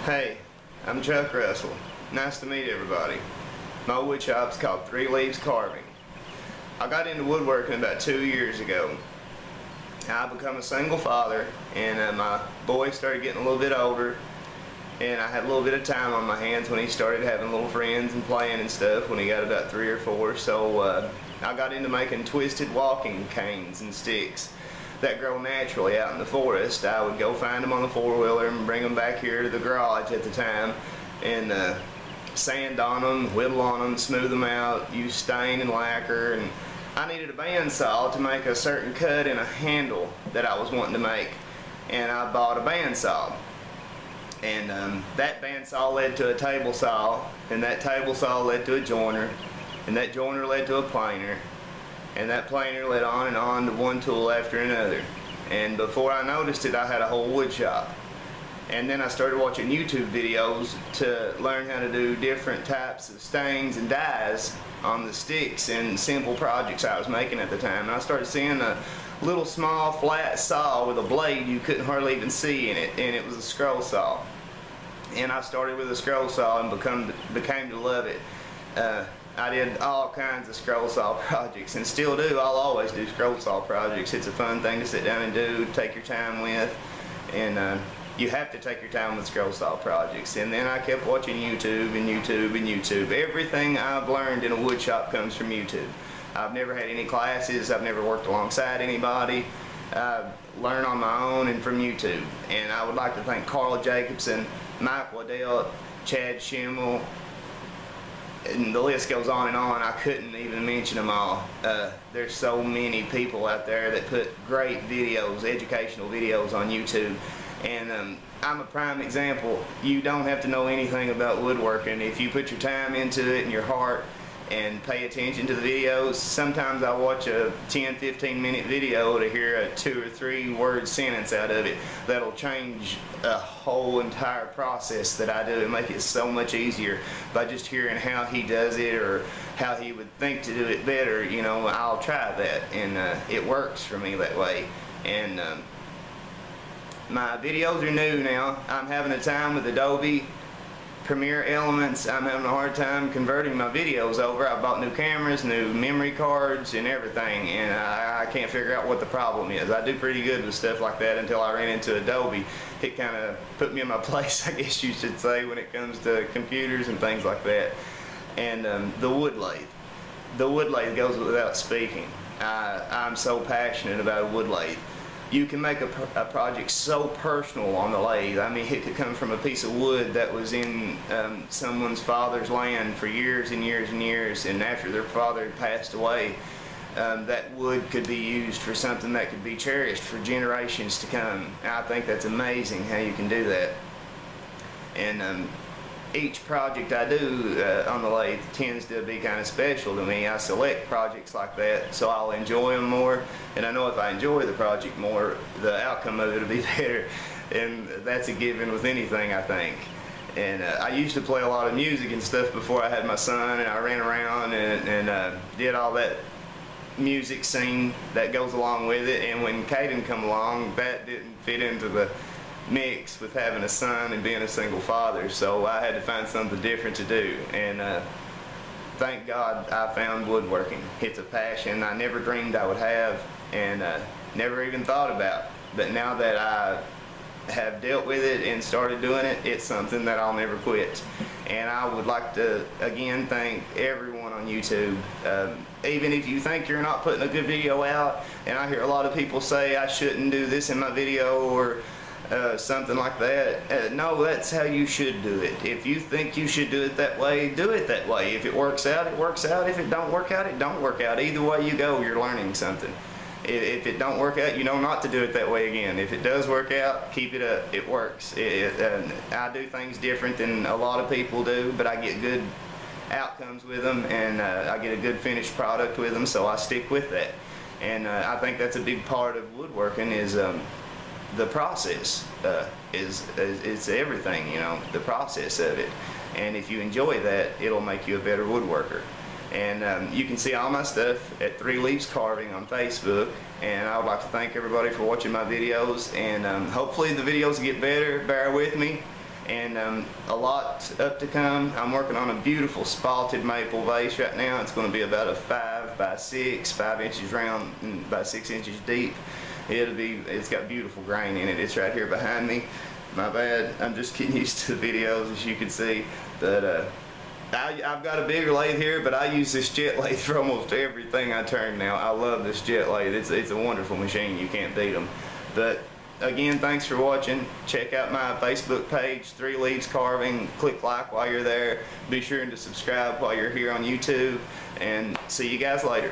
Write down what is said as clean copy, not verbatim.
Hey, I'm Chuck Russell. Nice to meet everybody. My wood shop's called Three Leaves Carving. I got into woodworking about 2 years ago. I become a single father, and my boy started getting a little bit older, and I had a little bit of time on my hands when he started having little friends and playing and stuff when he got about 3 or 4. So I got into making twisted walking canes and sticks that grow naturally out in the forest. I would go find them on the four-wheeler and bring them back here to the garage at the time and sand on them, whittle on them, smooth them out, use stain and lacquer. And I needed a bandsaw to make a certain cut in a handle that I was wanting to make, and I bought a bandsaw. And that bandsaw led to a table saw, and that table saw led to a joiner, and that joiner led to a planer, and that planer led on to one tool after another. And before I noticed it, I had a whole wood shop. And then I started watching YouTube videos to learn how to do different types of stains and dyes on the sticks and simple projects I was making at the time. And I started seeing a little small flat saw with a blade you couldn't hardly even see in it, and it was a scroll saw. And I started with a scroll saw and became to love it. I did all kinds of scroll saw projects and still do. I'll always do scroll saw projects. It's a fun thing to sit down and do, take your time with, and you have to take your time with scroll saw projects. And then I kept watching YouTube and YouTube and YouTube. Everything I've learned in a wood shop comes from YouTube. I've never had any classes. I've never worked alongside anybody. I learn on my own and from YouTube. And I would like to thank Carl Jacobson, Mike Waddell, Chad Schimmel, and the list goes on and on. I couldn't even mention them all. There's so many people out there that put great videos, educational videos on YouTube. And I'm a prime example. You don't have to know anything about woodworking. If you put your time into it and your heart and pay attention to the videos. Sometimes I watch a 10-15 minute video to hear a 2 or 3 word sentence out of it that'll change a whole entire process that I do and make it so much easier by just hearing how he does it or how he would think to do it better. You know, I'll try that, and it works for me that way. And my videos are new now. I'm having a time with Adobe Premiere Elements. I'm having a hard time converting my videos over. I bought new cameras, new memory cards, and everything, and I can't figure out what the problem is. I do pretty good with stuff like that until I ran into Adobe. It kind of put me in my place, I guess you should say, when it comes to computers and things like that. And the wood lathe. The wood lathe goes without speaking. I'm so passionate about a wood lathe. You can make a project so personal on the lathe. I mean, it could come from a piece of wood that was in someone's father's land for years and years and years, and after their father had passed away, that wood could be used for something that could be cherished for generations to come. I think that's amazing how you can do that. And each project I do on the lathe tends to be kind of special to me. I select projects like that so I'll enjoy them more, and I know if I enjoy the project more, the outcome of it will be better, and that's a given with anything, I think. And I used to play a lot of music and stuff before I had my son, and I ran around and did all that music scene that goes along with it, and when Caden come along, that didn't fit into the mix with having a son and being a single father, so I had to find something different to do. And thank God I found woodworking. It's a passion I never dreamed I would have, and never even thought about, but now that I have dealt with it and started doing it, it's something that I'll never quit. And I would like to again thank everyone on YouTube. Even if you think you're not putting a good video out, and I hear a lot of people say I shouldn't do this in my video or something like that. No, that's how you should do it. If you think you should do it that way, do it that way. If it works out, it works out. If it don't work out, it don't work out. Either way you go, you're learning something. If it don't work out, you know not to do it that way again. If it does work out, keep it up. It works. I do things different than a lot of people do, but I get good outcomes with them, and I get a good finished product with them, so I stick with that. And I think that's a big part of woodworking is the process. It's everything, you know, the process of it. And if you enjoy that, it'll make you a better woodworker. And you can see all my stuff at Three Leaves Carving on Facebook. And I would like to thank everybody for watching my videos. And hopefully the videos get better. Bear with me. and a lot up to come. I'm working on a beautiful spalted maple vase right now. It's going to be about a 5 by 6, 5 inches round and about 6 inches deep. It's got beautiful grain in it. It's right here behind me. My bad, I'm just getting used to the videos, as you can see. But I've got a bigger lathe here, but I use this jet lathe for almost everything I turn now. I love this jet lathe. It's a wonderful machine. You can't beat them. But again, thanks for watching. Check out my Facebook page, 3 Leaves Carving. Click like while you're there. Be sure to subscribe while you're here on YouTube. And see you guys later.